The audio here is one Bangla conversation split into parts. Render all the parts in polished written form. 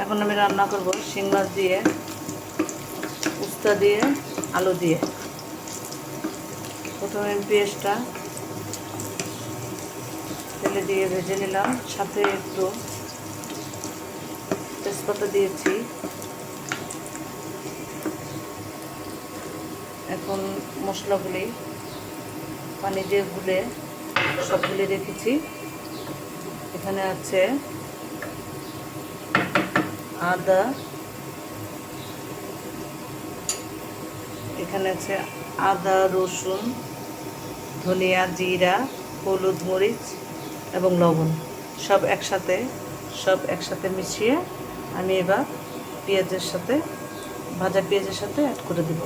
এখন আমি রান্না করব শিং মাছ দিয়ে, উস্তা দিয়ে, আলু দিয়ে। প্রথমে আমি পেঁয়াজটা তেলে দিয়ে ভেজে নিলাম, সাথে একটু তেজপাতা দিয়েছি। এখন মশলাগুলি পানি দিয়ে গুলে সবগুলি রেখেছি। এখানে আছে আদা, এখানে আছে আদা, রসুন, ধনিয়া, জিরা, হলুদ, মরিচ এবং লবণ সব একসাথে মিশিয়ে আমি এবার পেঁয়াজের সাথে, ভাজা পেঁয়াজের সাথে অ্যাড করে দেব।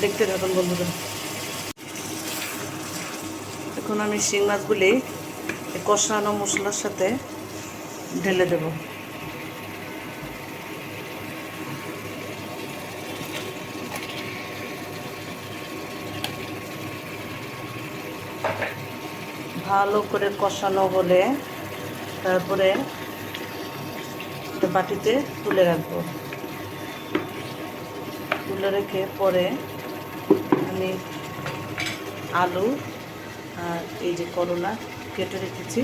দেখতে থাকুন বন্ধুরা। এখন আমি শিং মাছগুলি কষানো মশলার সাথে ঢেলে দেব। ভালো করে কষানো হলে তারপরে বাটিতে তুলে রাখবো। তুলে রেখে পরে আমি আলু আর এই যে করলা কেটে রেখেছি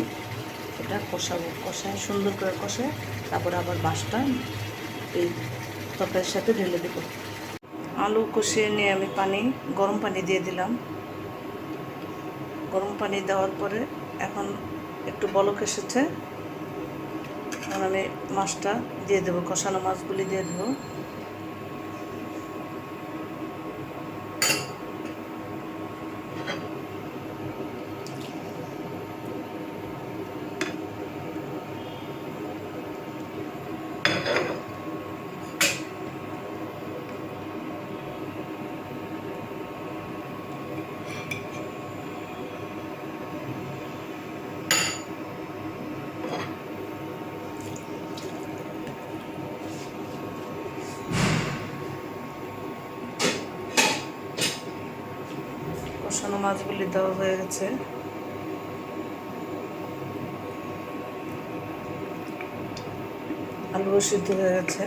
এটা কষাবো। কষায় সুন্দর করে কষায় তারপরে আবার মাছটা এই তরকারির সাথে ঢেলে দেবো। আলু কষিয়ে নিয়ে আমি গরম পানি দিয়ে দিলাম। গরম পানি দেওয়ার পরে এখন একটু বলক এসেছে। এখন আমি মাছটা দিয়ে দেবো, কষানো মাছগুলি দিয়ে দেবো। কষানো মাছগুলি দেওয়া হয়ে গেছে। আলুও সিদ্ধ হয়ে গেছে।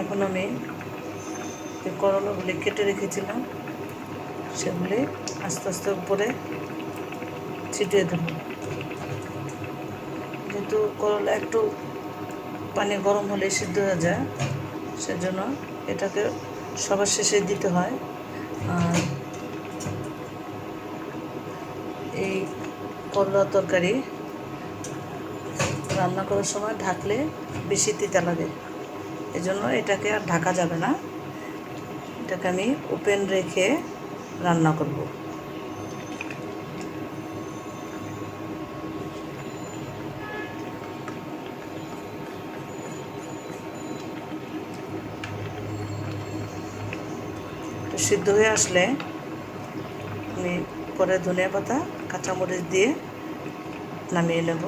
এখন আমি যে করলাগুলি কেটে রেখেছিলাম সেগুলি আস্তে আস্তে উপরে ছিটিয়ে দেব। যেহেতু করলা একটু পানি গরম হলে সিদ্ধ হয়ে যায়, সেজন্য এটাকে সবার শেষে দিতে হয়। আর এই করলা তরকারি রান্না করার সময় ঢাকলে বেশি তিতা লাগে, এজন্য এটাকে আর ঢাকা যাবে না। এটাকে আমি ওপেন রেখে রান্না করব। সিদ্ধ হয়ে আসলে আমি পরে ধনিয়া পাতা, কাঁচামরিচ দিয়ে নামিয়ে নেব।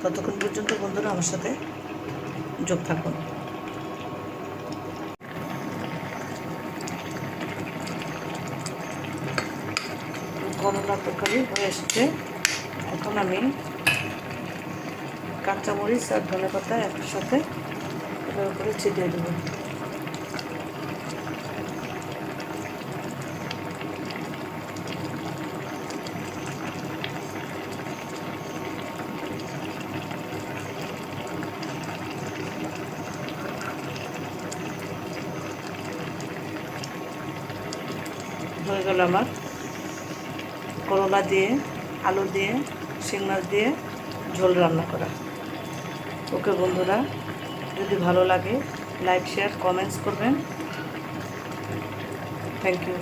ততক্ষণ পর্যন্ত বন্ধুরা আমার সাথে যোগ থাকুন। করলা তরকারি হয়ে এসেছে। এখন আমি কাঁচামরিচ আর ধনিয়া পাতা একসাথে সাথে এটার উপরে ছিটিয়ে দেবো। হয়ে গেল আমার করলা দিয়ে, আলু দিয়ে শিং মাছ দিয়ে ঝোল রান্না করা। ওকে বন্ধুরা, যদি ভালো লাগে লাইক শেয়ার কমেন্টস করবেন। Thank you.